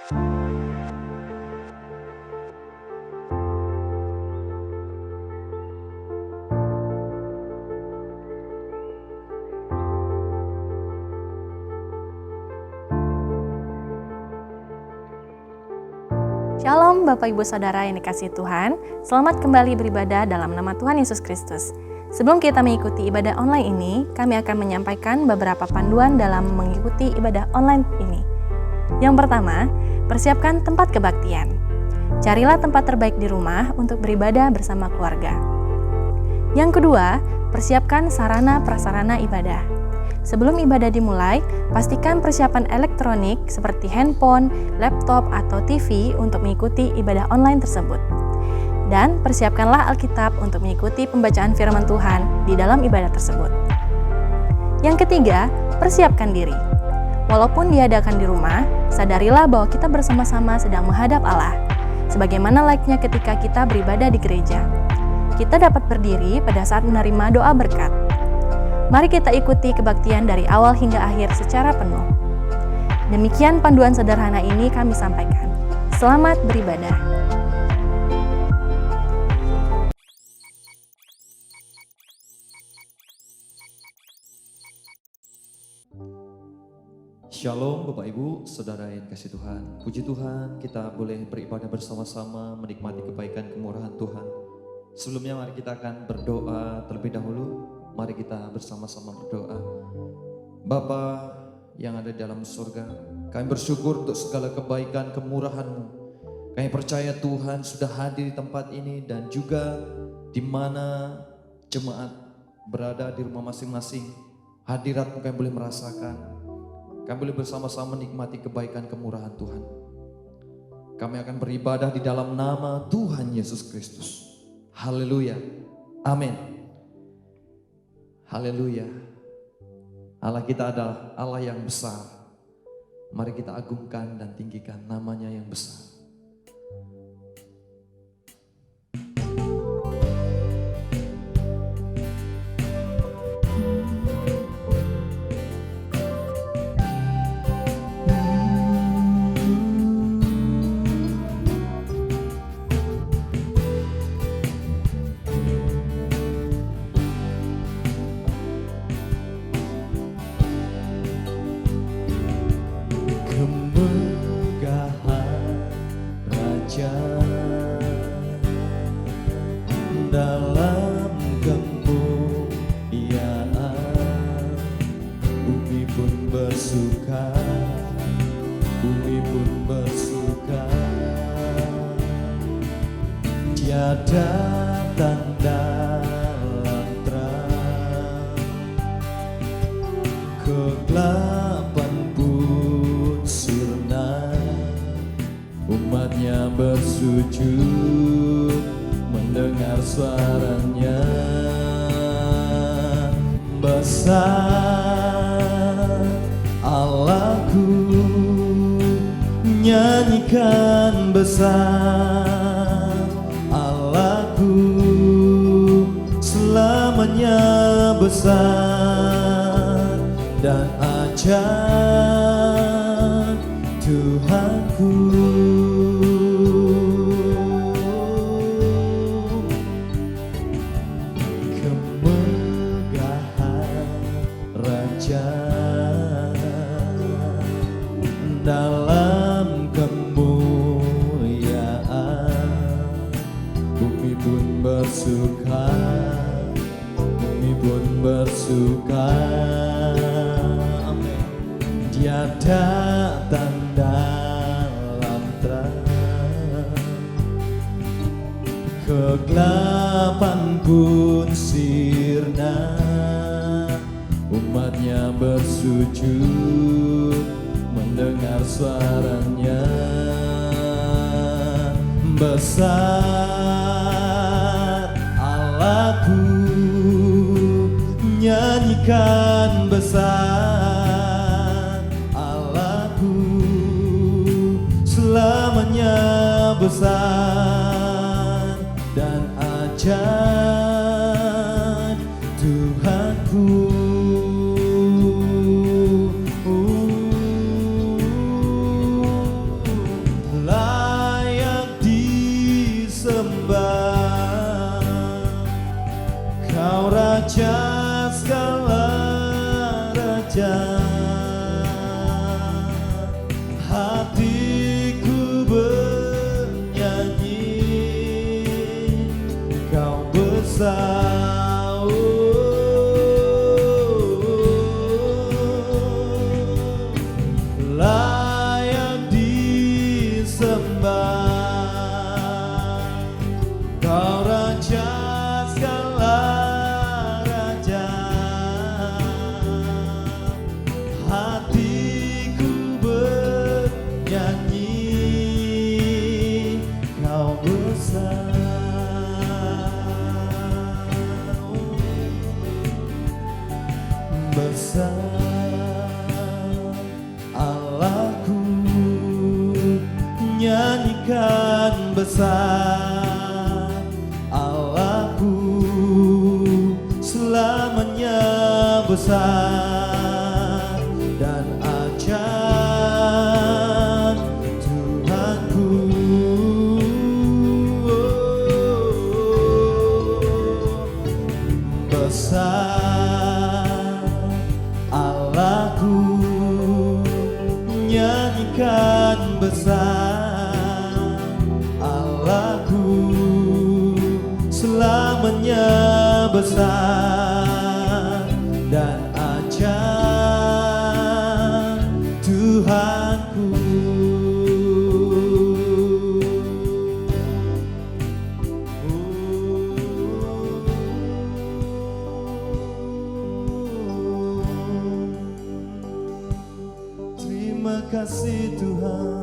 Shalom Bapak Ibu Saudara yang dikasihi Tuhan, selamat kembali beribadah dalam nama Tuhan Yesus Kristus. Sebelum kita mengikuti ibadah online ini, kami akan menyampaikan beberapa panduan dalam mengikuti ibadah online ini. Yang pertama, persiapkan tempat kebaktian. Carilah tempat terbaik di rumah untuk beribadah bersama keluarga. Yang kedua, persiapkan sarana prasarana ibadah. Sebelum ibadah dimulai, pastikan persiapan elektronik seperti handphone, laptop, atau TV untuk mengikuti ibadah online tersebut. Dan persiapkanlah Alkitab untuk mengikuti pembacaan firman Tuhan di dalam ibadah tersebut. Yang ketiga, persiapkan diri. Walaupun diadakan di rumah, sadarilah bahwa kita bersama-sama sedang menghadap Allah, sebagaimana layaknya ketika kita beribadah di gereja. Kita dapat berdiri pada saat menerima doa berkat. Mari kita ikuti kebaktian dari awal hingga akhir secara penuh. Demikian panduan sederhana ini kami sampaikan. Selamat beribadah. Shalom Bapak Ibu, Saudara yang kasih Tuhan. Puji Tuhan, kita boleh beribadah bersama-sama menikmati kebaikan kemurahan Tuhan. Sebelumnya mari kita akan berdoa terlebih dahulu. Mari kita bersama-sama berdoa. Bapa yang ada di dalam surga, kami bersyukur untuk segala kebaikan kemurahan-Mu. Kami percaya Tuhan sudah hadir di tempat ini dan juga di mana jemaat berada di rumah masing-masing. Hadirat-Mu kami boleh merasakan. Kami boleh bersama-sama menikmati kebaikan kemurahan Tuhan. Kami akan beribadah di dalam nama Tuhan Yesus Kristus. Haleluya. Amin. Haleluya. Allah kita adalah Allah yang besar. Mari kita agungkan dan tinggikan namanya yang besar. Dalam kemuliaan bumi pun bersuka, bumi pun bersuka. Tiada tanda terang, kegelapan pun sirna. Umatnya bersujud mendengar suaranya. Besar Allahku, nyanyikan besar Allahku, selamanya besar dan ajaib Tuhanku. Dalam kemuliaan bumi pun bersuka, bumi pun bersuka. Tiada tanda terang, kegelapan pun sirna. Umatnya bersujud mendengar suaranya. Besar Allahku, nyanyikan besar Allahku, selamanya besar dan ajaib Tuhanku. hatiku bernyanyi, Kau besar, layak disembah. Kau Raja segala raja, hatiku bernyanyi, Kau besar. Besar Allahku, nyanyikan besar Allahku, selamanya besar dan ajaib Tuhanku. Besar Allahku, nyanyikan besar Allahku, selamanya besar dan ajaib Tuhanku. Terima kasih Tuhan.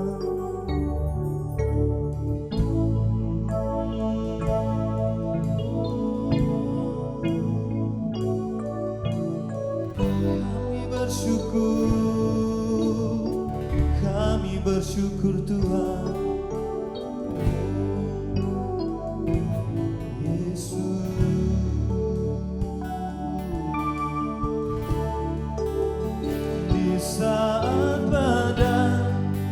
Kami bersyukur Tuhan. Di saat badai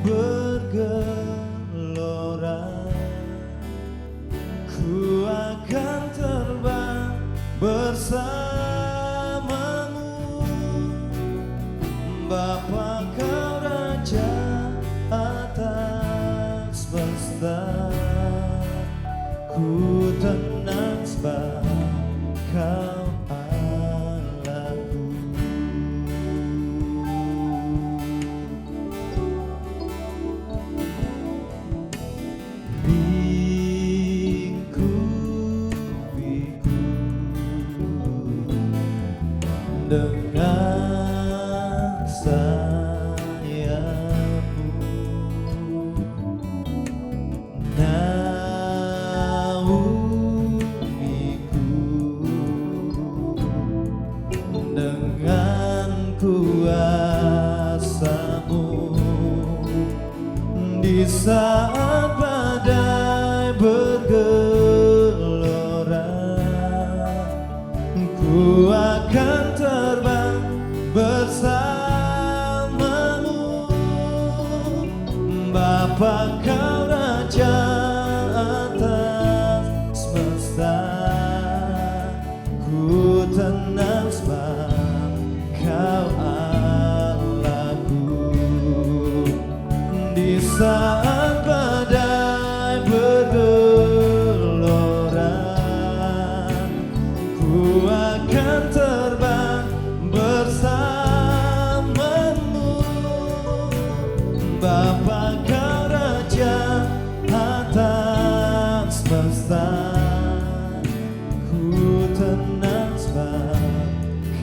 bergelora, ku akan terbang bersamamu, Bapa Kau Raja atas semesta. Ku tenang sebab Kau Allahku. Lingkupiku dengan sayapmu, naungiku dengan kuasa-Mu. Di saat badai bergelora, ku akan terbang bersamamu, Bapa Kau Raja atas semesta. Ku tenang sebab Kau Allahku. Di saat badai bergelora, ku akan terbang bersamamu, Bapa Kau Raja atas semesta. Ku tenang sebab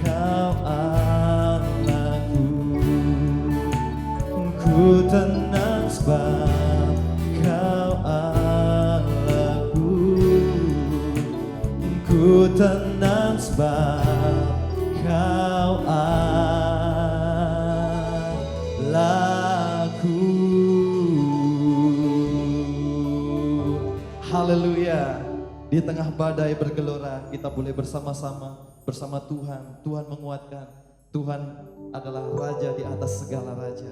Kau Allahku. Ku tenang sebab Kau Allahku. Ku tenang sebab Kau Allahku. Haleluya. Di tengah badai bergelora, kita boleh bersama-sama bersama Tuhan. Tuhan menguatkan. Tuhan adalah Raja di atas segala raja.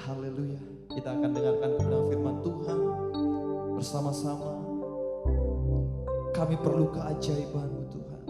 Haleluya. Kita akan dengarkan kebenaran firman Tuhan bersama-sama. Kami perlu keajaiban-Mu Tuhan.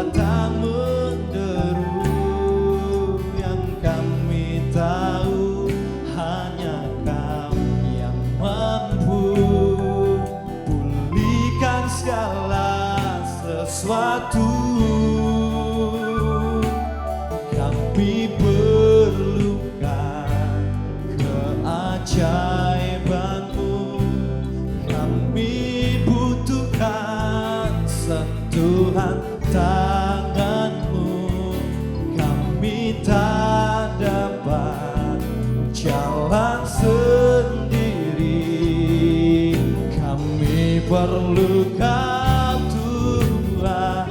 datang menderu, yang kami tahu hanya Kau yang mampu pulihkan segala sesuatu. Kami perlukan keajaiban-Mu, kami butuhkan sentuhan tangan-Mu. Kami tak dapat jalan sendiri, kami perlu Kau Tuhan.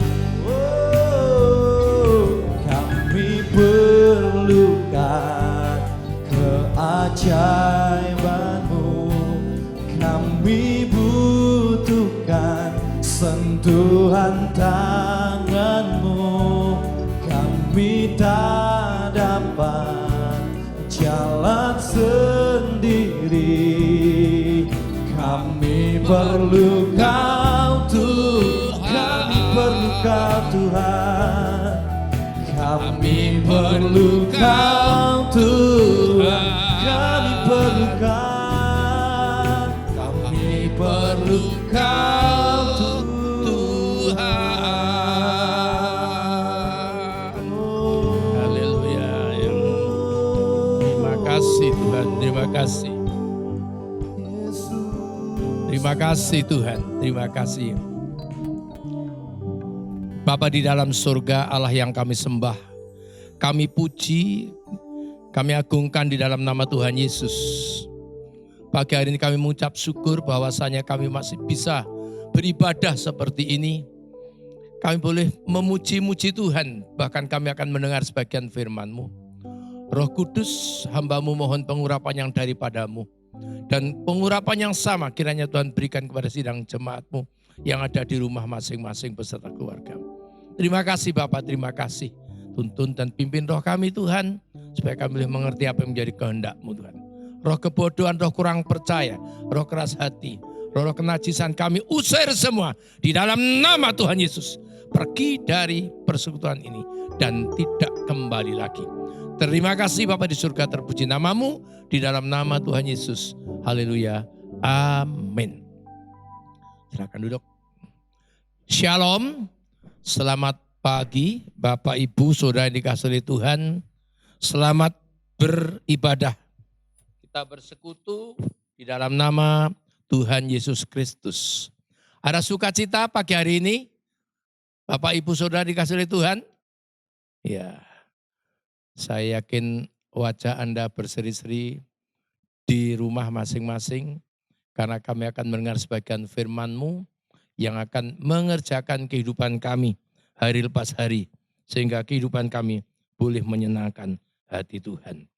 Kami perlukan keajaiban-Mu, kami butuhkan sentuhan tangan-Mu. Kami tak dapat jalan sendiri, kami perlu Kau Tuhan. Kami perlu Kau Tuhan. Kami perlu Kau Tuhan. Kami perlu Kau. Kami perlu Kau Tuhan. Haleluya. Terima kasih Tuhan, terima kasih. Terima kasih Tuhan, terima kasih. Bapa di dalam surga, Allah yang kami sembah, kami puji, kami agungkan di dalam nama Tuhan Yesus. Pagi hari ini kami mengucap syukur bahwasanya kami masih bisa beribadah seperti ini. Kami boleh memuji-muji Tuhan, bahkan kami akan mendengar sebagian firman-Mu. Roh Kudus, hamba-Mu mohon pengurapan yang daripadamu. Dan pengurapan yang sama kiranya Tuhan berikan kepada sidang jemaat-Mu yang ada di rumah masing-masing beserta keluarga. Terima kasih Bapak, terima kasih. Tuntun dan pimpin roh kami Tuhan, supaya kami boleh mengerti apa yang menjadi kehendak-Mu Tuhan. Roh kebodohan, roh kurang percaya, roh keras hati, roh kenajisan kami usir semua di dalam nama Tuhan Yesus. Pergi dari persekutuan ini dan tidak kembali lagi. Terima kasih Bapak di surga, terpuji nama-Mu di dalam nama Tuhan Yesus. Haleluya. Amin. Silakan duduk. Shalom. Selamat pagi Bapak Ibu Saudara yang dikasihi oleh Tuhan. Selamat beribadah. Kita bersekutu di dalam nama Tuhan Yesus Kristus. Ada sukacita pagi hari ini? Bapak Ibu Saudara dikasihi oleh Tuhan? Ya. Saya yakin wajah Anda berseri-seri di rumah masing-masing, karena kami akan mendengar sebagian firman-Mu yang akan mengerjakan kehidupan kami hari lepas hari, sehingga kehidupan kami boleh menyenangkan hati Tuhan.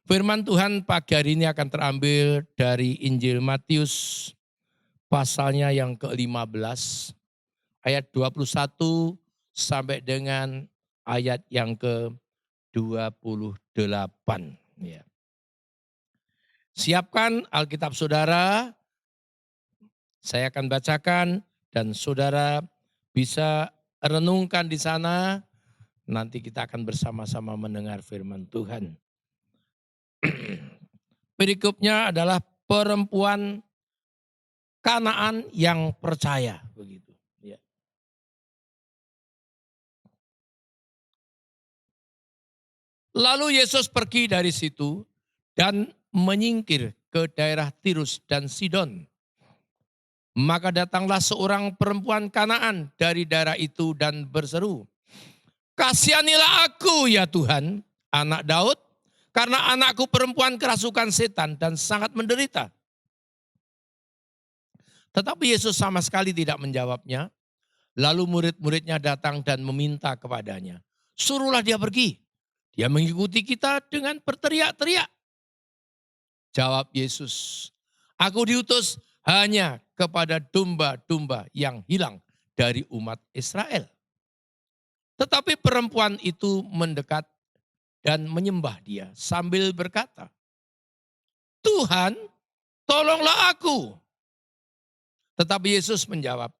Firman Tuhan pagi hari ini akan terambil dari Injil Matius, pasalnya yang ke-15, ayat 21 sampai dengan ayat yang ke-28. Ya. Siapkan Alkitab saudara, saya akan bacakan dan saudara bisa renungkan di sana. Nanti kita akan bersama-sama mendengar firman Tuhan. Perikopnya adalah perempuan Kanaan yang percaya, begitu. Ya. Lalu Yesus pergi dari situ dan menyingkir ke daerah Tirus dan Sidon. Maka datanglah seorang perempuan Kanaan dari daerah itu dan berseru, "Kasihanilah aku ya Tuhan, anak Daud, karena anakku perempuan kerasukan setan dan sangat menderita." Tetapi Yesus sama sekali tidak menjawabnya. Lalu murid-muridnya datang dan meminta kepadanya, "Suruhlah dia pergi. Dia mengikuti kita dengan berteriak-teriak." Jawab Yesus, "Aku diutus hanya kepada domba-domba yang hilang dari umat Israel." Tetapi perempuan itu mendekat dan menyembah dia sambil berkata, "Tuhan, tolonglah aku." Tetapi Yesus menjawab,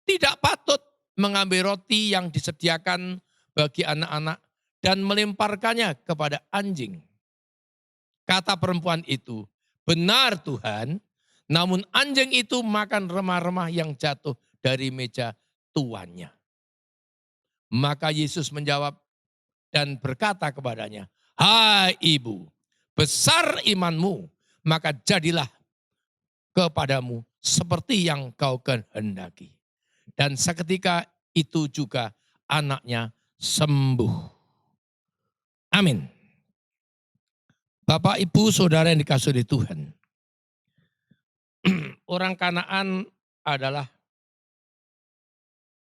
"Tidak patut mengambil roti yang disediakan bagi anak-anak dan melemparkannya kepada anjing. Kata perempuan itu, benar Tuhan, namun anjing itu makan remah-remah yang jatuh dari meja tuannya. Maka Yesus menjawab dan berkata kepadanya, hai ibu, besar imanmu, maka jadilah kepadamu seperti yang kau kehendaki. Dan seketika itu juga anaknya sembuh. Amin. Bapak, Ibu, Saudara yang dikasihi Tuhan. Orang Kanaan adalah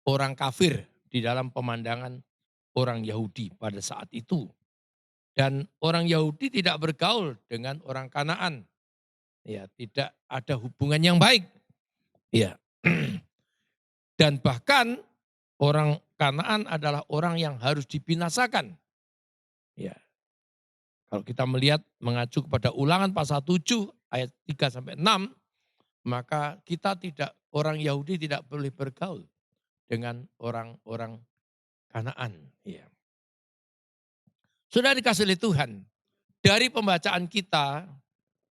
orang kafir di dalam pemandangan orang Yahudi pada saat itu. Dan orang Yahudi tidak bergaul dengan orang Kanaan. Ya, tidak ada hubungan yang baik. Ya. Dan bahkan orang Kanaan adalah orang yang harus dibinasakan. Ya. Kalau kita melihat mengacu kepada Ulangan pasal 7 ayat 3 sampai 6, maka kita tidak, orang Yahudi tidak boleh bergaul dengan orang-orang Kanaan. Ya. Sudah dikasih oleh Tuhan, dari pembacaan kita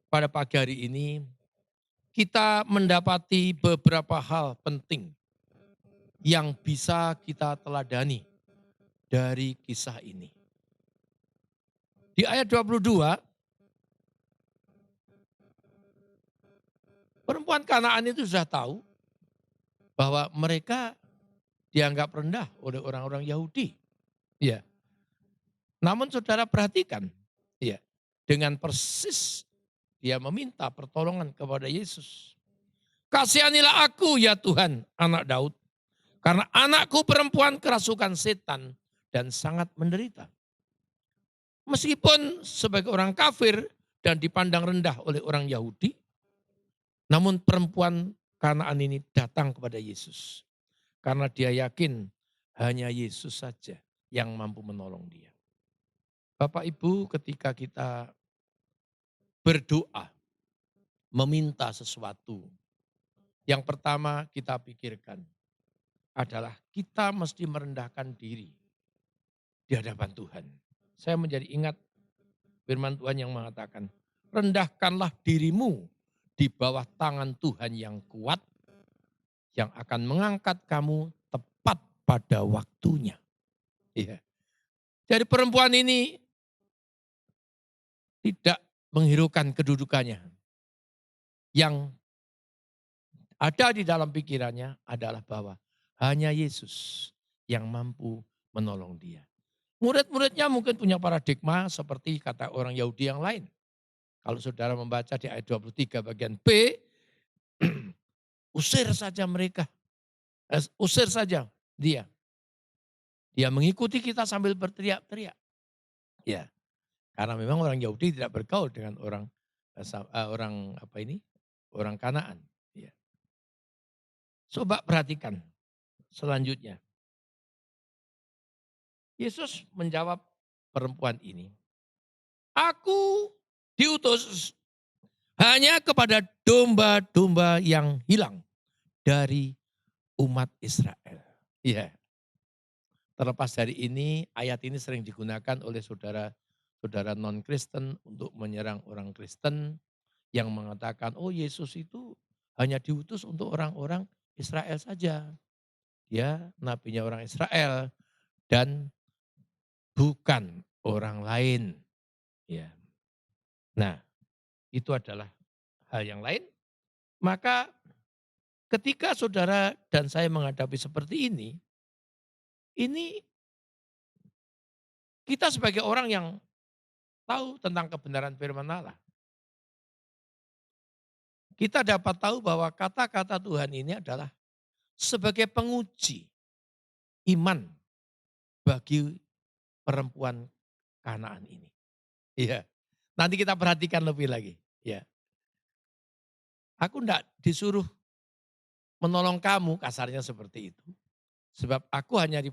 pada pagi hari ini, kita mendapati beberapa hal penting yang bisa kita teladani dari kisah ini. Di ayat 22, perempuan Kanaan itu sudah tahu bahwa mereka dianggap rendah oleh orang-orang Yahudi. Ya. Namun saudara perhatikan, ya, dengan persis dia meminta pertolongan kepada Yesus. Kasihanilah aku ya Tuhan, anak Daud, karena anakku perempuan kerasukan setan dan sangat menderita. Meskipun sebagai orang kafir dan dipandang rendah oleh orang Yahudi, namun perempuan Kanaan ini datang kepada Yesus. Karena dia yakin hanya Yesus saja yang mampu menolong dia. Bapak Ibu, ketika kita berdoa, meminta sesuatu, yang pertama kita pikirkan adalah kita mesti merendahkan diri di hadapan Tuhan. Saya menjadi ingat firman Tuhan yang mengatakan, rendahkanlah dirimu di bawah tangan Tuhan yang kuat, yang akan mengangkat kamu tepat pada waktunya. Ya. Jadi perempuan ini tidak menghiraukan kedudukannya. Yang ada di dalam pikirannya adalah bahwa hanya Yesus yang mampu menolong dia. Murid-muridnya mungkin punya paradigma seperti kata orang Yahudi yang lain. Kalau saudara membaca di ayat 23 bagian B, usir saja mereka. Usir saja dia. Dia mengikuti kita sambil berteriak-teriak. Ya, karena memang orang Yahudi tidak bergaul dengan orang orang Kanaan. Ya. Coba perhatikan selanjutnya. Yesus menjawab perempuan ini, aku diutus hanya kepada domba-domba yang hilang dari umat Israel. Ya. Terlepas dari ini, ayat ini sering digunakan oleh saudara non-Kristen untuk menyerang orang Kristen yang mengatakan, oh Yesus itu hanya diutus untuk orang-orang Israel saja. Dia nabinya orang Israel dan bukan orang lain. Ya. Nah, itu adalah hal yang lain. Maka ketika saudara dan saya menghadapi seperti ini kita sebagai orang yang tahu tentang kebenaran firman Allah. Kita dapat tahu bahwa kata-kata Tuhan ini adalah sebagai penguji iman bagi perempuan Kanaan ini. Iya. Nanti kita perhatikan lebih lagi. Ya. Aku enggak disuruh menolong kamu, kasarnya seperti itu. Sebab aku hanya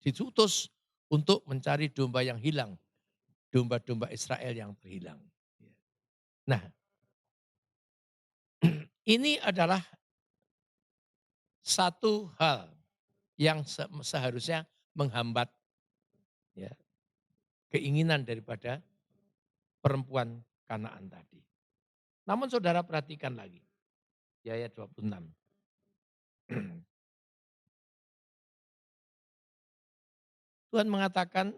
diutus untuk mencari domba yang hilang. Domba-domba Israel yang terhilang. Nah, ini adalah satu hal yang seharusnya menghambat ya, keinginan daripada perempuan Kanaan tadi. Namun saudara perhatikan lagi, di ayat 26. Tuhan mengatakan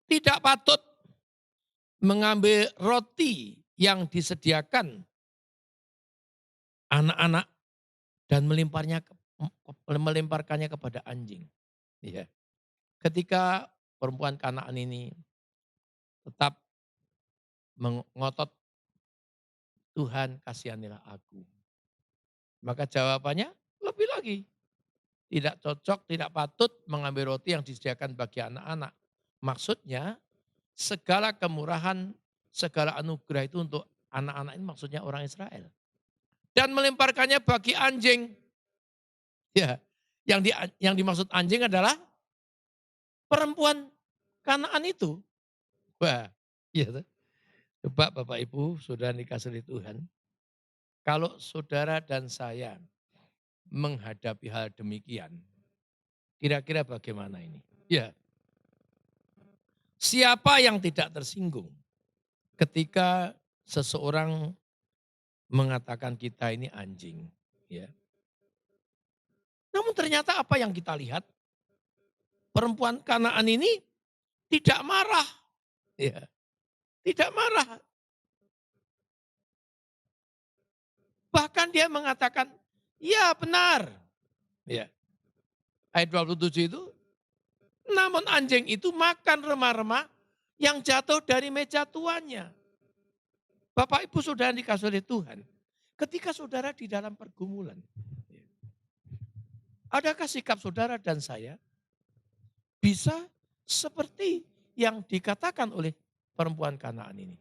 tidak patut mengambil roti yang disediakan anak-anak dan melemparkannya kepada anjing. Ya. Ketika perempuan Kanaan ini tetap mengotot, Tuhan kasihanilah aku. Maka jawabannya lebih lagi. Tidak cocok, tidak patut mengambil roti yang disediakan bagi anak-anak. Maksudnya segala kemurahan, segala anugerah itu untuk anak-anak ini maksudnya orang Israel. Dan melemparkannya bagi anjing. Ya, yang dimaksud anjing adalah perempuan Kanaan itu. Wah, iya. Coba Bapak Ibu, saudara dikasih oleh Tuhan. Kalau saudara dan saya menghadapi hal demikian, kira-kira bagaimana ini? Ya, siapa yang tidak tersinggung ketika seseorang mengatakan kita ini anjing? Ya. Namun ternyata apa yang kita lihat, perempuan Kanaan ini tidak marah. Ya, tidak marah. Bahkan dia mengatakan, ya benar. Ya. Ayat 27 itu, namun anjing itu makan remah-remah yang jatuh dari meja tuannya. Bapak Ibu saudara dikasih oleh Tuhan. Ketika saudara di dalam pergumulan, adakah sikap saudara dan saya bisa seperti yang dikatakan oleh perempuan Kanaan ini?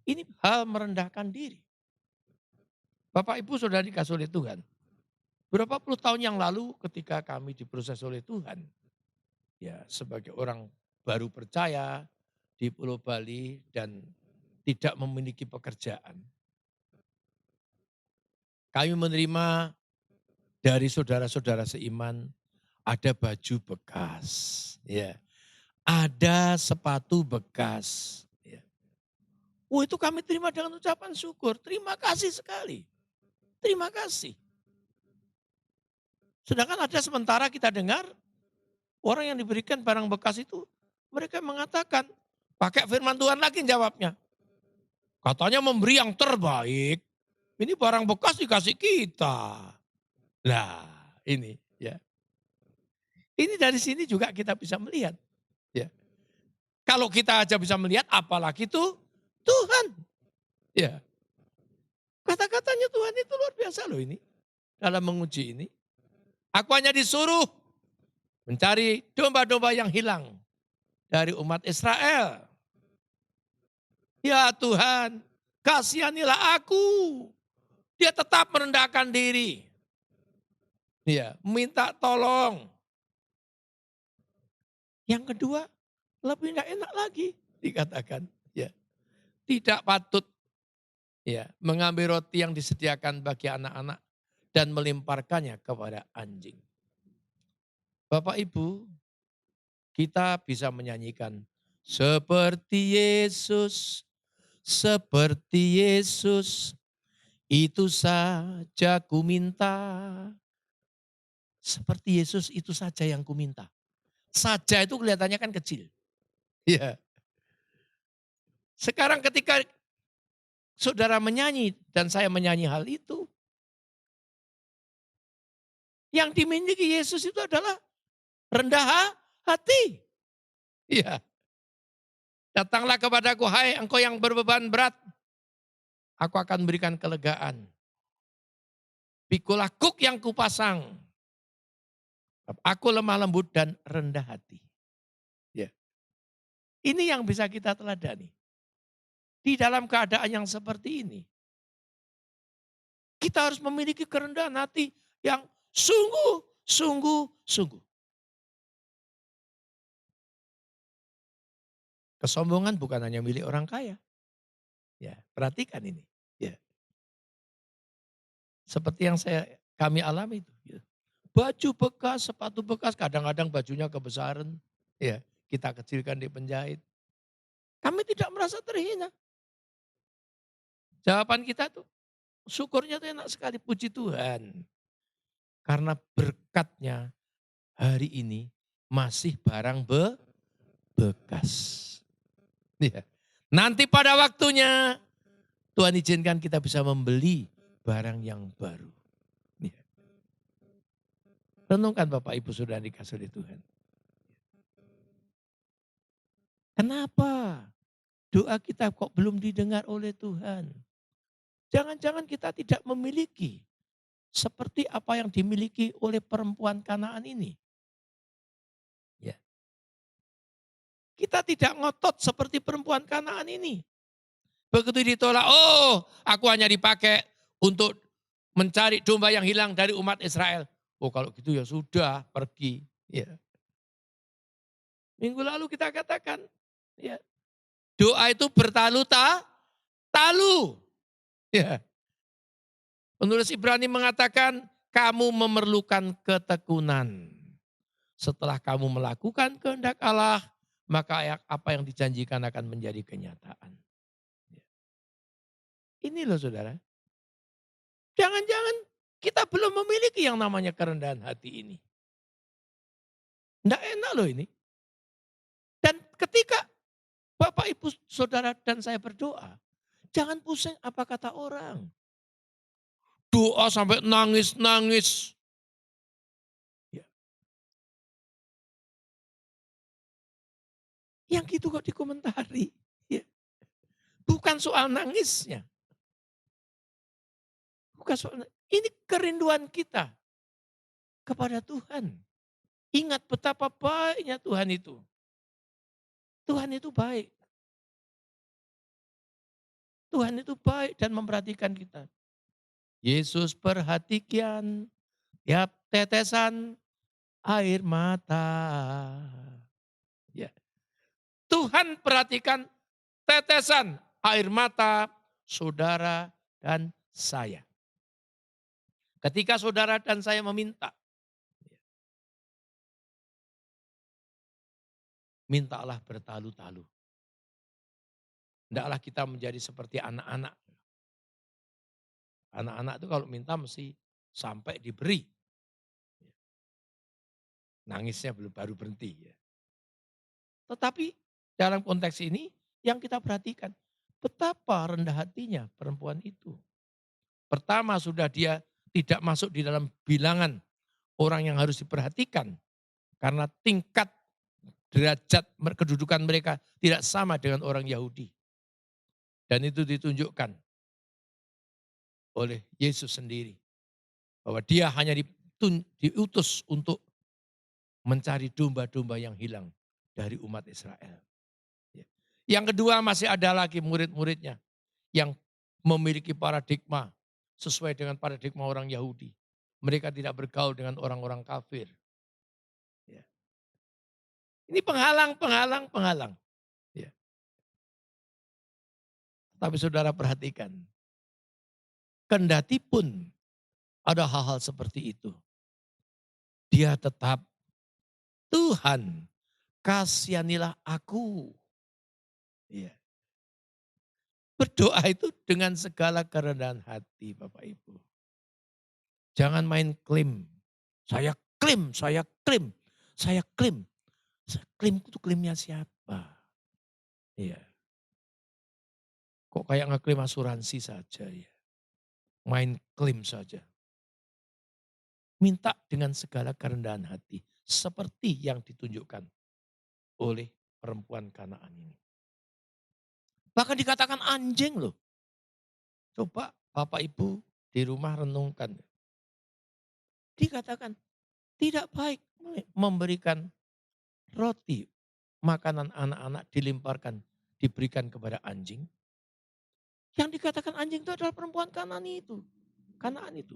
Ini hal merendahkan diri. Bapak Ibu saudara dikasih oleh Tuhan. Berapa puluh tahun yang lalu ketika kami diproses oleh Tuhan, ya sebagai orang baru percaya di Pulau Bali dan tidak memiliki pekerjaan. Kami menerima dari saudara-saudara seiman ada baju bekas, ya, ada sepatu bekas. Ya. Oh itu kami terima dengan ucapan syukur, terima kasih sekali, terima kasih. Sedangkan ada sementara kita dengar orang yang diberikan barang bekas itu mereka mengatakan, pakai firman Tuhan lagi jawabnya. Katanya memberi yang terbaik, ini barang bekas dikasih kita. Nah ini ya. Ini dari sini juga kita bisa melihat. Ya. Kalau kita aja bisa melihat apalagi itu Tuhan. Ya. Kata-katanya Tuhan itu luar biasa loh ini. Dalam menguji ini. Aku hanya disuruh mencari domba-domba yang hilang dari umat Israel. Ya Tuhan, kasihanilah aku. Dia tetap merendahkan diri. Ya, minta tolong. Yang kedua, lebih tidak enak lagi dikatakan. Ya, tidak patut ya mengambil roti yang disediakan bagi anak-anak dan melemparkannya kepada anjing. Bapak Ibu, kita bisa menyanyikan seperti Yesus, itu saja ku minta. Seperti Yesus itu saja yang ku minta. Saja itu kelihatannya kan kecil. Ya. Sekarang ketika saudara menyanyi dan saya menyanyi hal itu, yang dimiliki Yesus itu adalah rendah hati. Iya. Datanglah kepadaku, hai engkau yang berbeban berat. Aku akan berikan kelegaan. Pikulah kuk yang kupasang. Aku lemah lembut dan rendah hati. Ya. Ini yang bisa kita teladani. Di dalam keadaan yang seperti ini. Kita harus memiliki kerendahan hati yang sungguh. Kesombongan bukan hanya milik orang kaya. Ya, perhatikan ini. Ya. Seperti yang kami alami itu. Ya. Baju bekas, sepatu bekas, kadang-kadang bajunya kebesaran. Ya, kita kecilkan di penjahit. Kami tidak merasa terhina. Jawaban kita tuh, syukurnya tuh enak sekali, puji Tuhan. Karena berkatnya hari ini masih barang bekas. Ya. Nanti pada waktunya Tuhan izinkan kita bisa membeli barang yang baru. Ya. Renungkan Bapak Ibu Saudara dikasih oleh Tuhan. Kenapa doa kita kok belum didengar oleh Tuhan? Jangan-jangan kita tidak memiliki seperti apa yang dimiliki oleh perempuan Kanaan ini. Ya. Kita tidak ngotot seperti perempuan Kanaan ini. Begitu ditolak, oh aku hanya dipakai untuk mencari domba yang hilang dari umat Israel. Oh kalau gitu ya sudah, pergi. Ya. Minggu lalu kita katakan, ya, doa itu talu. Ya. Penulis Ibrani mengatakan, kamu memerlukan ketekunan. Setelah kamu melakukan kehendak Allah, maka apa yang dijanjikan akan menjadi kenyataan. Ya. Ini loh saudara. Jangan-jangan kita belum memiliki yang namanya kerendahan hati ini. Tidak enak loh ini. Dan ketika Bapak, Ibu, Saudara dan saya berdoa, jangan pusing apa kata orang. Doa sampai nangis-nangis. Ya. Yang gitu kok dikomentari. Ya. Bukan soal nangisnya. Bukan soal, ini kerinduan kita kepada Tuhan. Ingat betapa baiknya Tuhan itu. Tuhan itu baik. Tuhan itu baik dan memperhatikan kita. Yesus perhatikan tiap tetesan air mata. Ya. Tuhan perhatikan tetesan air mata saudara dan saya. Ketika saudara dan saya meminta, mintalah bertalu-talu. Tidaklah kita menjadi seperti anak-anak. Anak-anak itu kalau minta mesti sampai diberi. Nangisnya baru berhenti. Ya. Tetapi dalam konteks ini yang kita perhatikan, betapa rendah hatinya perempuan itu. Pertama sudah dia tidak masuk di dalam bilangan orang yang harus diperhatikan. Karena tingkat derajat kedudukan mereka tidak sama dengan orang Yahudi. Dan itu ditunjukkan oleh Yesus sendiri. Bahwa dia hanya diutus untuk mencari domba-domba yang hilang dari umat Israel. Yang kedua masih ada lagi murid-muridnya yang memiliki paradigma sesuai dengan paradigma orang Yahudi. Mereka tidak bergaul dengan orang-orang kafir. Ini penghalang. Ya. Tapi saudara perhatikan, kendati pun ada hal-hal seperti itu, dia tetap, Tuhan kasihanilah aku. Ya. Berdoa itu dengan segala kerendahan hati Bapak Ibu. Jangan main klaim. Saya klaim. Klaim itu klaimnya siapa? Iya. Kok kayak ngeklaim asuransi saja ya. Main klaim saja. Minta dengan segala kerendahan hati. Seperti yang ditunjukkan oleh perempuan Kanaan ini. Bahkan dikatakan anjing loh. Coba Bapak Ibu di rumah renungkan. Dikatakan tidak baik memberikan roti, makanan anak-anak diberikan kepada anjing. Yang dikatakan anjing itu adalah perempuan Kanaan itu.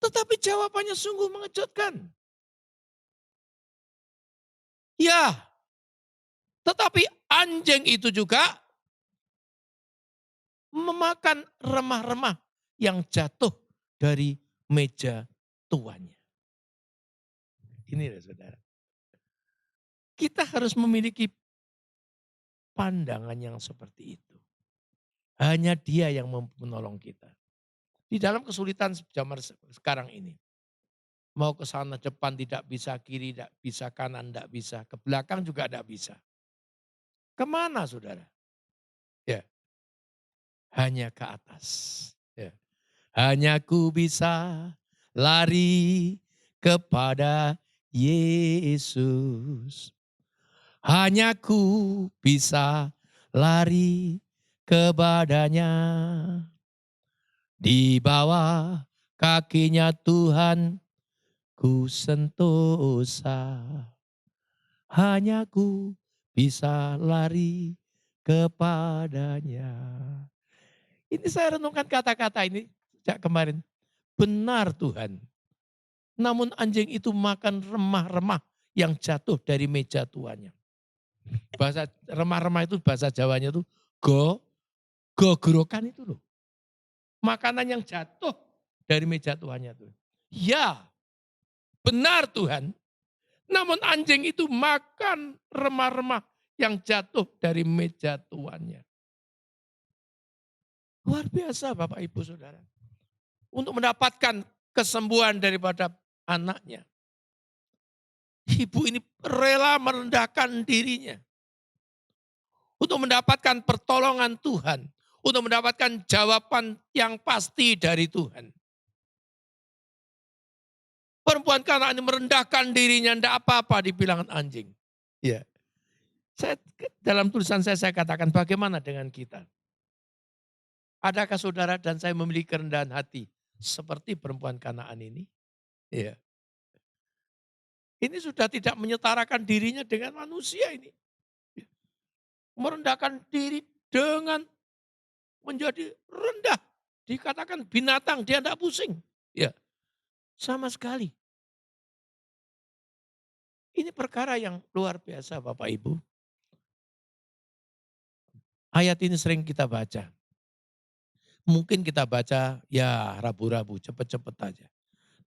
Tetapi jawabannya sungguh mengejutkan. Ya, tetapi anjing itu juga memakan remah-remah yang jatuh dari meja tuannya. Ini loh saudara. Kita harus memiliki pandangan yang seperti itu. Hanya dia yang menolong kita. Di dalam kesulitan zaman sekarang ini. Mau ke sana depan tidak bisa, kiri tidak bisa, kanan tidak bisa, ke belakang juga tidak bisa. Kemana saudara? Ya, hanya ke atas. Ya. Hanya ku bisa lari kepada Yesus. Hanya ku bisa lari kepadanya. Di bawah kakinya Tuhan ku sentosa. Hanya ku bisa lari kepadanya. Ini saya renungkan kata-kata ini sejak kemarin. Benar Tuhan. Namun anjing itu makan remah-remah yang jatuh dari meja tuannya. Bahasa remah-remah itu bahasa Jawanya itu gogorokan itu loh. Makanan yang jatuh dari meja tuannya tuh. Ya, benar Tuhan. Namun anjing itu makan remah-remah yang jatuh dari meja tuannya. Luar biasa Bapak Ibu Saudara. Untuk mendapatkan kesembuhan daripada anaknya. Ibu ini rela merendahkan dirinya. Untuk mendapatkan pertolongan Tuhan. Untuk mendapatkan jawaban yang pasti dari Tuhan. Perempuan Kanaan ini merendahkan dirinya, tidak apa-apa dibilang anjing. Ya. Dalam tulisan saya katakan bagaimana dengan kita? Adakah saudara dan saya memiliki kerendahan hati seperti perempuan Kanaan ini? Ya. Ini sudah tidak menyetarakan dirinya dengan manusia ini. Merendahkan diri dengan menjadi rendah. Dikatakan binatang, dia tidak pusing. Ya, sama sekali. Ini perkara yang luar biasa Bapak Ibu. Ayat ini sering kita baca. Mungkin kita baca ya rabu-rabu, cepet-cepet aja.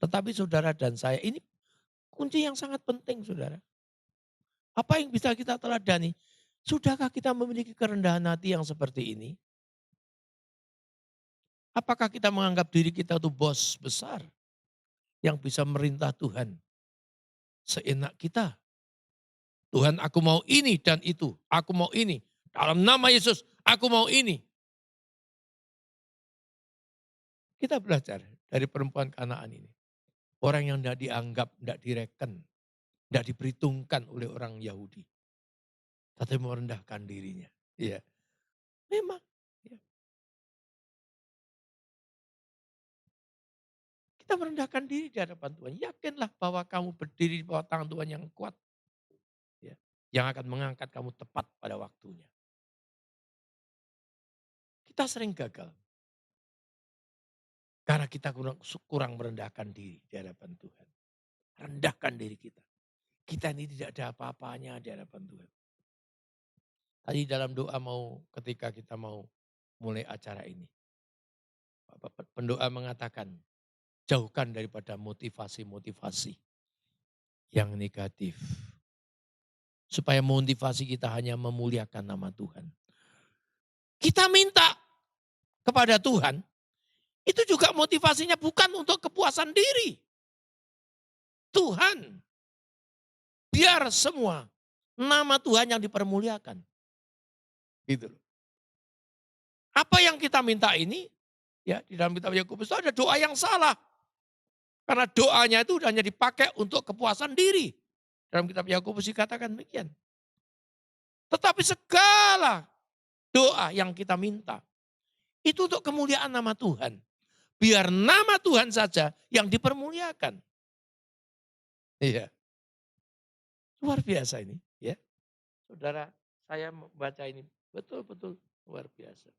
Tetapi saudara dan saya, ini kunci yang sangat penting saudara. Apa yang bisa kita teladani? Sudahkah kita memiliki kerendahan hati yang seperti ini? Apakah kita menganggap diri kita itu bos besar yang bisa merintah Tuhan seenak kita? Tuhan aku mau ini dan itu, aku mau ini. Dalam nama Yesus, aku mau ini. Kita belajar dari perempuan Kanaan ini. Orang yang tidak dianggap, tidak direken, tidak diperhitungkan oleh orang Yahudi. Tapi merendahkan dirinya. Iya, memang. Ya. Kita merendahkan diri di hadapan Tuhan. Yakinlah bahwa kamu berdiri di bawah tangan Tuhan yang kuat. Ya. Yang akan mengangkat kamu tepat pada waktunya. Kita sering gagal. Karena kita kurang merendahkan diri di hadapan Tuhan. Rendahkan diri kita. Kita ini tidak ada apa-apanya di hadapan Tuhan. Tadi dalam doa ketika kita mau mulai acara ini. Pendoa mengatakan, jauhkan daripada motivasi-motivasi yang negatif. Supaya motivasi kita hanya memuliakan nama Tuhan. Kita minta kepada Tuhan, itu juga motivasinya bukan untuk kepuasan diri. Tuhan, biar semua nama Tuhan yang dipermuliakan. Gitu. Apa yang kita minta ini, ya di dalam kitab Yakobus itu ada doa yang salah. Karena doanya itu hanya dipakai untuk kepuasan diri. Dalam kitab Yakobus dikatakan demikian. Tetapi segala doa yang kita minta, itu untuk kemuliaan nama Tuhan. Biar nama Tuhan saja yang dipermuliakan. Iya. Luar biasa ini. Ya. Saudara, saya membaca ini betul-betul luar biasa.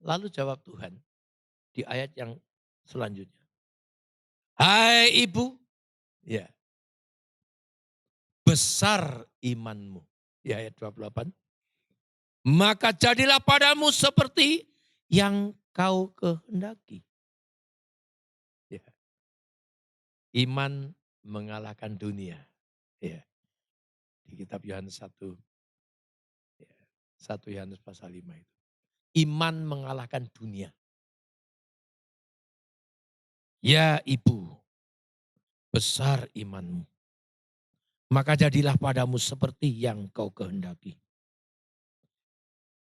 Lalu jawab Tuhan di ayat yang selanjutnya. Hai ibu, ya, besar imanmu. Ya ayat 28. maka jadilah padamu seperti yang kau kehendaki. Ya. Iman mengalahkan dunia. Ya. Di kitab Yohanes 1, ya, 1 Yohanes pasal 5 itu. Iman mengalahkan dunia. Ya ibu, besar imanmu. Maka jadilah padamu seperti yang kau kehendaki.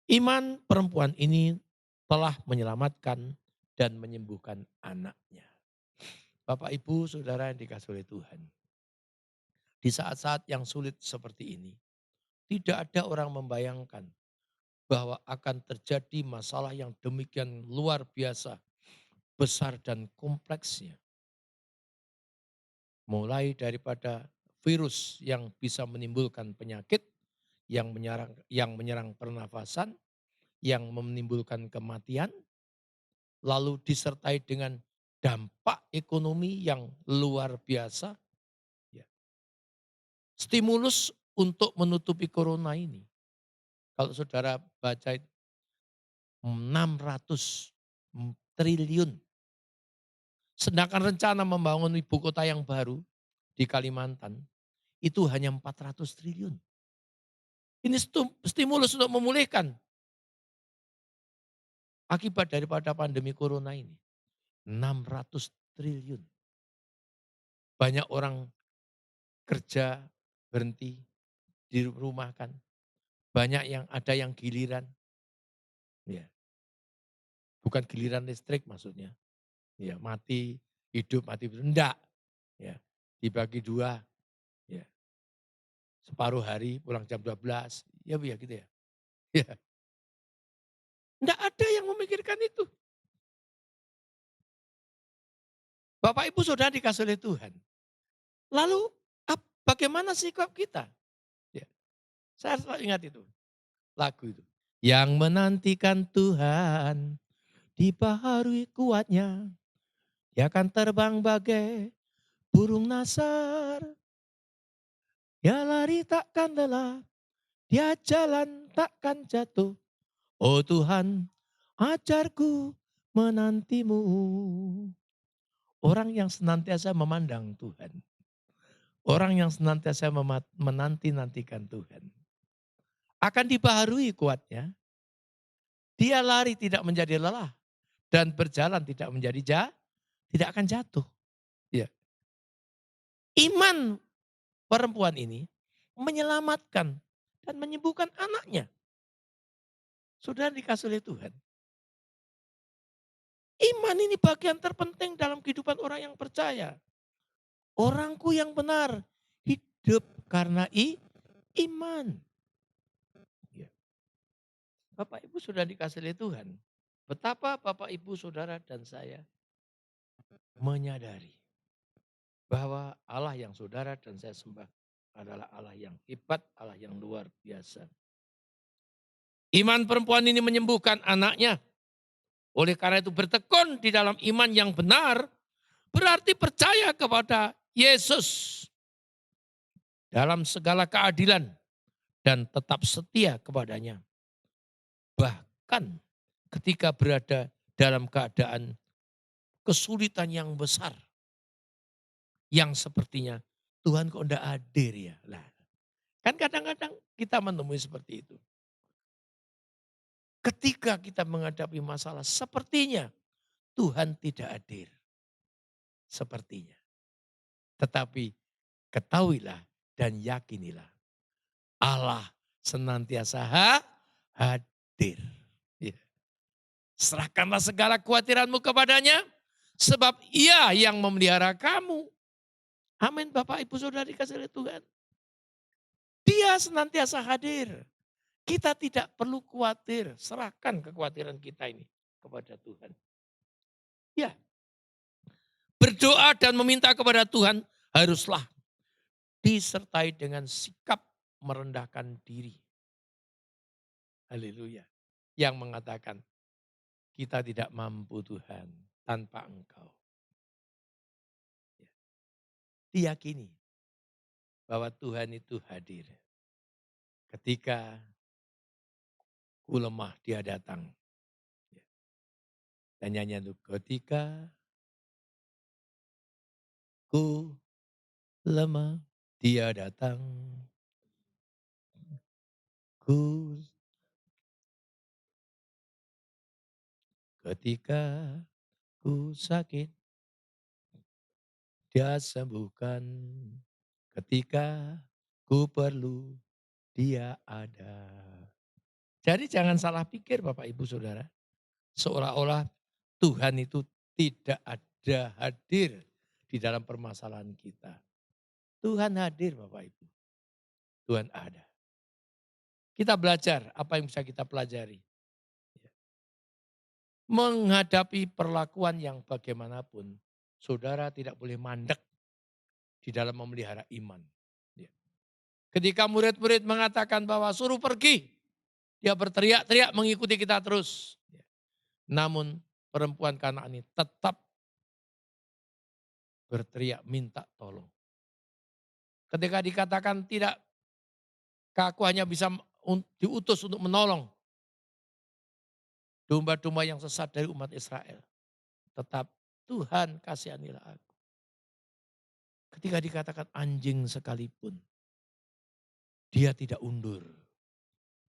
Iman perempuan ini telah menyelamatkan dan menyembuhkan anaknya. Bapak, Ibu, Saudara yang dikasihi oleh Tuhan. Di saat-saat yang sulit seperti ini, tidak ada orang membayangkan bahwa akan terjadi masalah yang demikian luar biasa, besar dan kompleksnya. Mulai daripada virus yang bisa menimbulkan penyakit, yang menyerang pernafasan, yang menimbulkan kematian, lalu disertai dengan dampak ekonomi yang luar biasa. Ya. Stimulus untuk menutupi corona ini. Kalau saudara baca 600 triliun. Sedangkan rencana membangun ibu kota yang baru di Kalimantan itu hanya 400 triliun. Ini stimulus untuk memulihkan akibat daripada pandemi corona ini. 600 triliun. Banyak orang kerja berhenti, dirumahkan. Banyak yang ada yang giliran. Ya, bukan giliran listrik maksudnya. Ya, mati, hidup, mati. Enggak. Ya, dibagi dua. Ya, separuh hari pulang jam 12. Ya, Bu, ya gitu ya. Ya. Enggak ada yang memikirkan itu. Bapak Ibu Saudara dikasih oleh Tuhan. Lalu bagaimana sikap kita? Ya, saya selalu ingat itu. Lagu itu. Yang menantikan Tuhan dibaharui kuatnya. Dia akan terbang bagai burung nasar. Dia lari takkan lelah. Dia jalan takkan jatuh. Oh Tuhan, ajarku menantimu. Orang yang senantiasa memandang Tuhan. Orang yang senantiasa menanti-nantikan Tuhan. Akan dibaharui kuatnya. Dia lari tidak menjadi lelah. Dan berjalan tidak menjadi tidak akan jatuh. Ya. Iman perempuan ini menyelamatkan dan menyembuhkan anaknya. Saudara dikasih oleh Tuhan. Iman ini bagian terpenting dalam kehidupan orang yang percaya. Orangku yang benar hidup karena iman. Ya. Bapak Ibu sudah dikasih oleh Tuhan. Betapa Bapak Ibu Saudara dan saya menyadari bahwa Allah yang saudara dan saya sembah adalah Allah yang hebat, Allah yang luar biasa. Iman perempuan ini menyembuhkan anaknya. Oleh karena itu bertekun di dalam iman yang benar, berarti percaya kepada Yesus dalam segala keadilan dan tetap setia kepadanya. Bahkan ketika berada dalam keadaan kesulitan yang besar, yang sepertinya Tuhan kok enggak hadir ya. Lah, kan kadang-kadang kita menemui seperti itu. Ketika kita menghadapi masalah sepertinya Tuhan tidak hadir. Sepertinya. Tetapi ketahuilah dan yakinilah. Allah senantiasa hadir. Ya. Serahkanlah segala kekhawatiranmu kepadanya. Sebab ia yang memelihara kamu. Amin Bapak Ibu Saudara dikasih oleh Tuhan. Dia senantiasa hadir. Kita tidak perlu khawatir. Serahkan kekhawatiran kita ini kepada Tuhan. Ya, berdoa dan meminta kepada Tuhan haruslah disertai dengan sikap merendahkan diri. Haleluya. Yang mengatakan, kita tidak mampu Tuhan tanpa Engkau. Ya. Diyakini bahwa Tuhan itu hadir. Ketika ku lemah dia datang. Dan nyanyian itu, ketika ku lemah dia datang. Ku ketika ku sakit dia sembuhkan. Ketika ku perlu dia ada. Jadi jangan salah pikir Bapak Ibu Saudara. Seolah-olah Tuhan itu tidak ada hadir di dalam permasalahan kita. Tuhan hadir Bapak Ibu. Tuhan ada. Kita belajar apa yang bisa kita pelajari. Menghadapi perlakuan yang bagaimanapun, saudara tidak boleh mandek di dalam memelihara iman. Ketika murid-murid mengatakan bahwa suruh pergi, dia berteriak-teriak mengikuti kita terus. Namun perempuan Kanaan ini tetap berteriak minta tolong. Ketika dikatakan tidak, aku hanya bisa diutus untuk menolong domba-domba yang sesat dari umat Israel. Tetap Tuhan kasihanilah aku. Ketika dikatakan anjing sekalipun, dia tidak undur.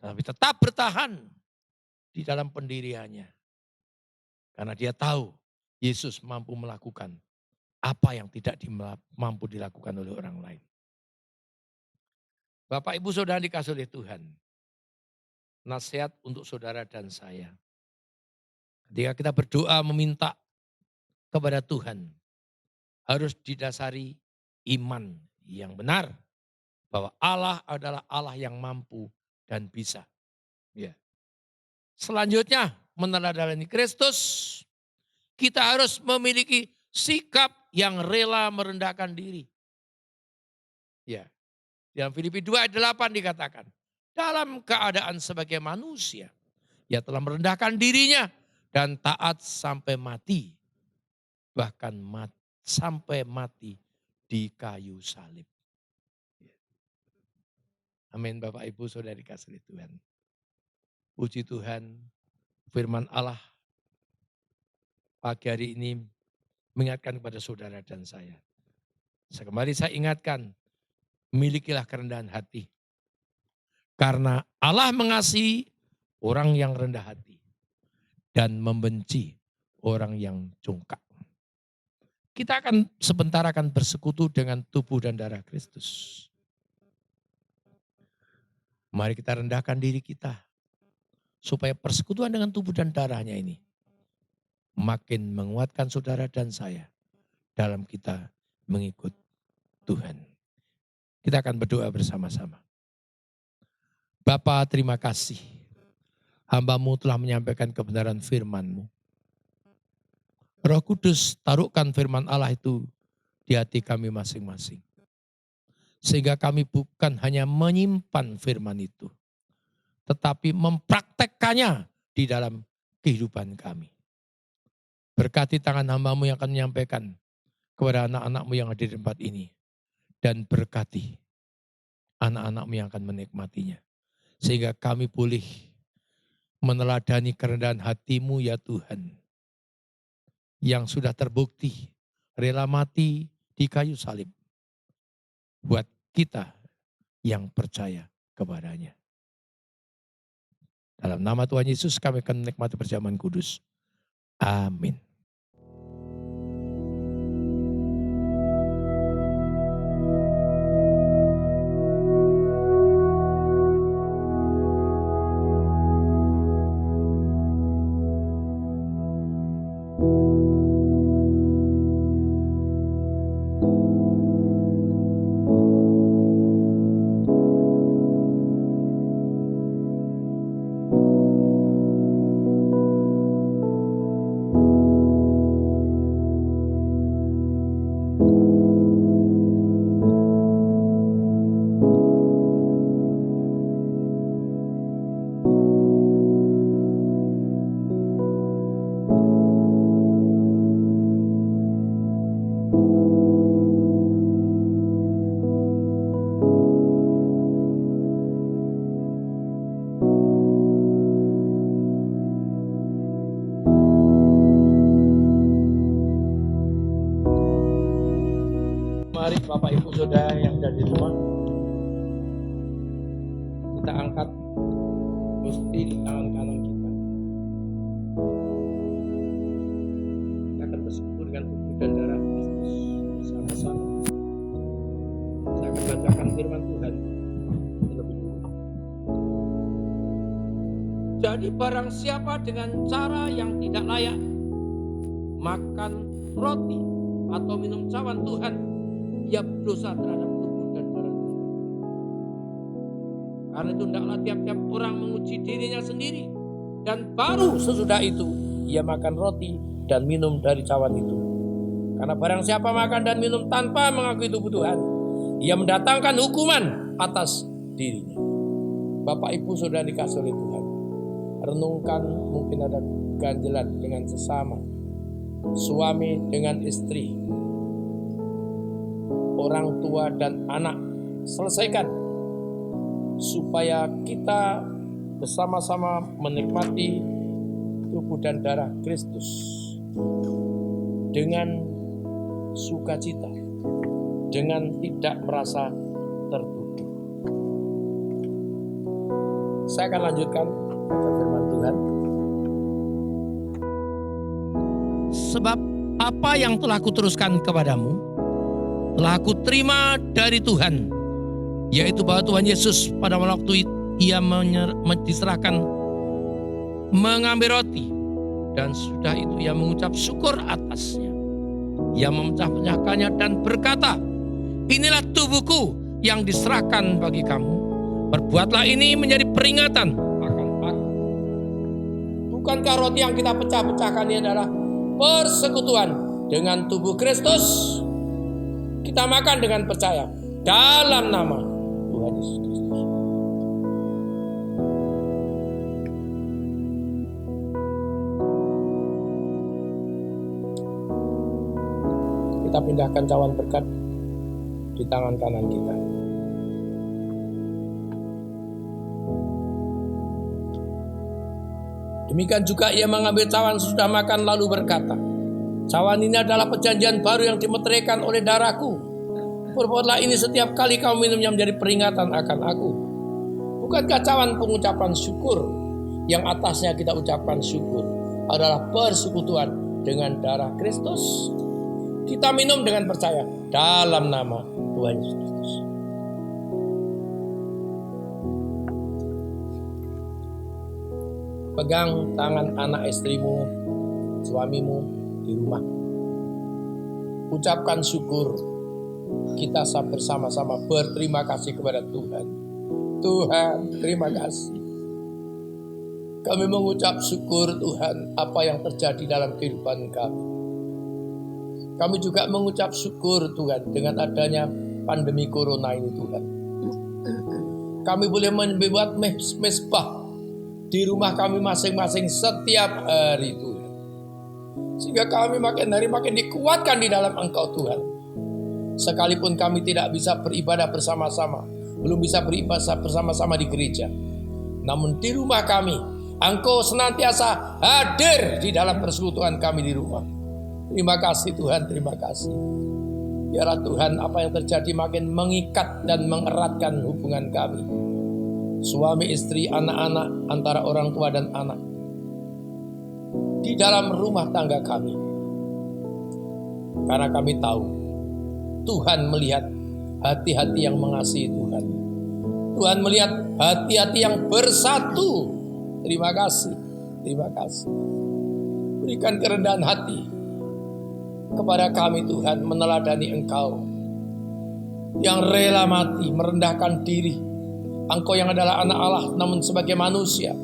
Tapi tetap bertahan di dalam pendiriannya. Karena dia tahu Yesus mampu melakukan apa yang tidak mampu dilakukan oleh orang lain. Bapak Ibu Saudara dikasih oleh Tuhan. Nasihat untuk saudara dan saya. Ketika kita berdoa meminta kepada Tuhan, harus didasari iman yang benar. Bahwa Allah adalah Allah yang mampu dan bisa. Ya. Selanjutnya meneladani Kristus, kita harus memiliki sikap yang rela merendahkan diri. Ya. Dalam Filipi 2 ayat 8 dikatakan, dalam keadaan sebagai manusia, ia telah merendahkan dirinya dan taat sampai mati. Bahkan sampai mati di kayu salib. Amin Bapak Ibu Saudara dikasihi Tuhan. Puji Tuhan, firman Allah pagi hari ini mengingatkan kepada saudara dan saya. Kembali saya ingatkan, milikilah kerendahan hati. Karena Allah mengasihi orang yang rendah hati dan membenci orang yang congkak. Kita sebentar akan bersekutu dengan tubuh dan darah Kristus. Mari kita rendahkan diri kita. Supaya persekutuan dengan tubuh dan darahnya ini makin menguatkan saudara dan saya dalam kita mengikut Tuhan. Kita akan berdoa bersama-sama. Bapa, terima kasih. Hamba-Mu telah menyampaikan kebenaran firman-Mu. Roh Kudus, taruhkan firman Allah itu di hati kami masing-masing. Sehingga kami bukan hanya menyimpan firman itu, tetapi mempraktekkannya di dalam kehidupan kami. Berkati tangan hamba-Mu yang akan menyampaikan kepada anak-anak-Mu yang ada di tempat ini. Dan berkati anak-anak-Mu yang akan menikmatinya. Sehingga kami boleh meneladani kerendahan hati-Mu ya Tuhan. Yang sudah terbukti rela mati di kayu salib. Buat kita yang percaya kepadanya. Dalam nama Tuhan Yesus kami akan menikmati perjamuan kudus. Amin. mari Bapak Ibu Saudara yang ada di rumah, kita angkat Gusti di tangan kanan kita. Kita akan bersyukur dengan tubuh dan darah Kristus bersama-sama. Saya akan bacakan firman Tuhan terlebih dulu. Jadi barang siapa dengan cara yang tidak layak makan roti atau minum cawan Tuhan, ia berdosa terhadap tubuh dan darah Tuhan. Karena itu hendaklah tiap-tiap orang menguji dirinya sendiri, dan baru sesudah itu ia makan roti dan minum dari cawan itu. Karena barang siapa makan dan minum tanpa mengakui tubuh Tuhan, ia mendatangkan hukuman atas dirinya. Bapak Ibu Saudara dikasih oleh Tuhan, renungkan mungkin ada ganjelan dengan sesama, suami dengan istri, orang tua dan anak. Selesaikan supaya kita bersama-sama menikmati tubuh dan darah Kristus dengan sukacita, dengan tidak merasa tertuduh. Saya akan lanjutkan firman Tuhan. Sebab apa yang telah kuteruskan kepadamu telah kuterima dari Tuhan, yaitu bahwa Tuhan Yesus pada waktu ia diserahkan mengambil roti, dan sudah itu ia mengucap syukur atasnya. Ia memecah-pecahkannya dan berkata, inilah tubuhku yang diserahkan bagi kamu. Perbuatlah ini menjadi peringatan akan aku. Bukankah roti yang kita pecah-pecahkan ini adalah persekutuan dengan tubuh Kristus? Kita makan dengan percaya dalam nama Tuhan Yesus Kristus. Kita pindahkan cawan berkat di tangan kanan kita. Demikian juga ia mengambil cawan sesudah makan lalu berkata, cawan ini adalah perjanjian baru yang dimeteraikan oleh darahku. Perbuatlah ini setiap kali kamu minumnya menjadi peringatan akan aku. Bukankah cawan pengucapan syukur yang atasnya kita ucapkan syukur adalah persekutuan dengan darah Kristus? Kita minum dengan percaya dalam nama Tuhan Yesus Kristus. Pegang tangan anak istrimu, suamimu di rumah. Ucapkan syukur. Kita bersama-sama berterima kasih kepada Tuhan. Tuhan, terima kasih. Kami mengucap syukur Tuhan apa yang terjadi dalam kehidupan kami. Kami juga mengucap syukur Tuhan dengan adanya pandemi corona ini Tuhan. Kami boleh membuat mesbah di rumah kami masing-masing setiap hari Tuhan. Sehingga kami makin hari makin dikuatkan di dalam Engkau Tuhan. Sekalipun kami tidak bisa beribadah bersama-sama, belum bisa beribadah bersama-sama di gereja, namun di rumah kami, Engkau senantiasa hadir di dalam persekutuan kami di rumah. Terima kasih Tuhan, terima kasih. Biarlah Tuhan apa yang terjadi makin mengikat dan mengeratkan hubungan kami. Suami, istri, anak-anak, antara orang tua dan anak. Di dalam rumah tangga kami. Karena kami tahu Tuhan melihat hati-hati yang mengasihi Tuhan. Tuhan melihat hati-hati yang bersatu. Terima kasih, terima kasih. Berikan kerendahan hati kepada kami Tuhan, meneladani Engkau yang rela mati, merendahkan diri. Engkau yang adalah anak Allah namun sebagai manusia,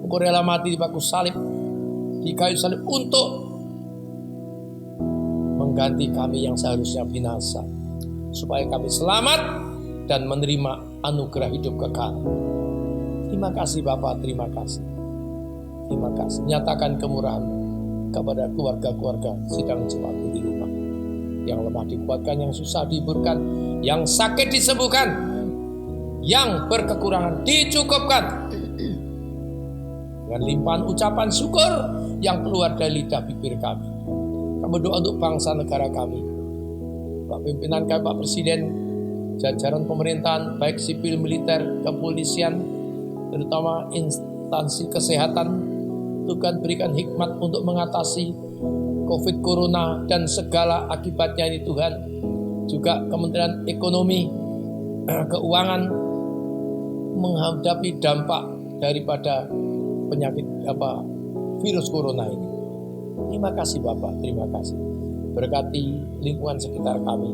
Engkau rela mati di batu salib, di kayu salib untuk mengganti kami yang seharusnya binasa, supaya kami selamat dan menerima anugerah hidup kekal. Terima kasih Bapa, terima kasih. Terima kasih. Nyatakan kemurahan kepada keluarga-keluarga sidang jemaat di rumah. Yang lemah dikuatkan, yang susah dihiburkan, yang sakit disembuhkan, yang berkekurangan dicukupkan. Dengan limpahan ucapan syukur yang keluar dari lidah bibir kami. Kami berdoa untuk bangsa negara kami. Bapak pimpinan kami, Pak Presiden, jajaran pemerintahan, baik sipil, militer, kepolisian, terutama instansi kesehatan. Tuhan berikan hikmat untuk mengatasi COVID Corona dan segala akibatnya ini Tuhan. Juga Kementerian Ekonomi, Keuangan menghadapi dampak daripada penyakit virus Corona ini. Terima kasih Bapak, terima kasih. Berkati lingkungan sekitar kami,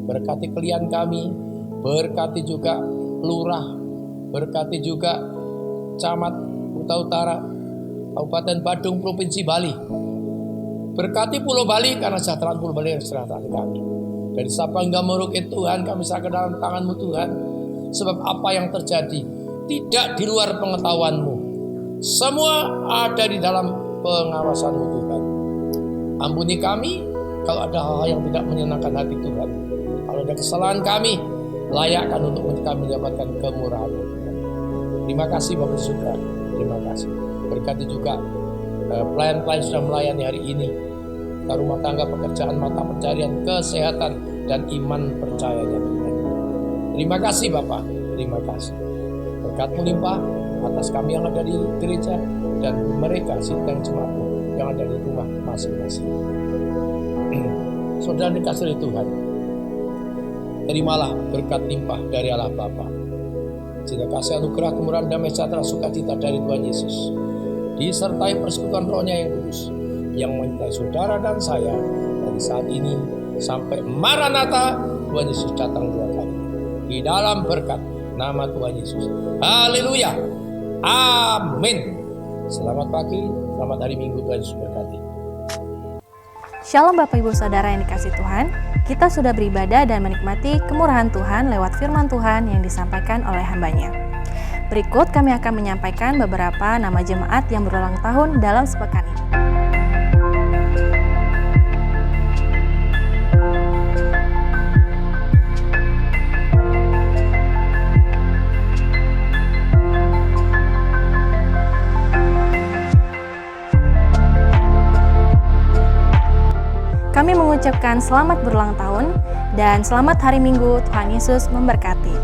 berkati klien kami, berkati juga lurah, berkati juga camat Kuta Utara, Kabupaten Badung, Provinsi Bali. Berkati Pulau Bali, karena kesejahteraan Pulau Bali yang kesejahteraan kami. Dari Sabang hingga Merauke Tuhan, kami serahkan dalam tangan-Mu Tuhan. Sebab apa yang terjadi tidak di luar pengetahuan-Mu. Semua ada di dalam pengawasan-Mu Tuhan. Ampuni kami kalau ada hal-hal yang tidak menyenangkan hati Tuhan. Kalau ada kesalahan kami, layakkan untuk kami mendapatkan kemurahan-Mu Tuhan. Terima kasih Bapak Surga, terima kasih. Berkati juga pelayan-pelayan sudah melayani hari ini. Rumah tangga, pekerjaan, mata pencarian, kesehatan, dan iman percayanya Tuhan. Terima kasih Bapak, terima kasih. Berkat-Mu limpah atas kami yang ada di gereja dan mereka sidang jemaat yang ada di rumah masing-masing. Saudara dikasihi Tuhan, terimalah berkat limpah dari Allah Bapa, cinta kasih, anugerah, kemurahan, damai sejahtera, sukacita dari Tuhan Yesus, disertai persekutuan Roh-Nya yang kudus, yang menyertai saudara dan saya dari saat ini sampai Maranatha Tuhan Yesus datang dua kali. Di dalam berkat nama Tuhan Yesus. Haleluya. Amin. Selamat pagi, selamat hari Minggu, Tuhan Yesus berkati. Shalom Bapak Ibu Saudara yang dikasihi Tuhan, kita sudah beribadah dan menikmati kemurahan Tuhan lewat firman Tuhan yang disampaikan oleh hamba-Nya. Berikut kami akan menyampaikan beberapa nama jemaat yang berulang tahun dalam sepekan ini. Kami mengucapkan selamat berulang tahun dan selamat hari Minggu, Tuhan Yesus memberkati.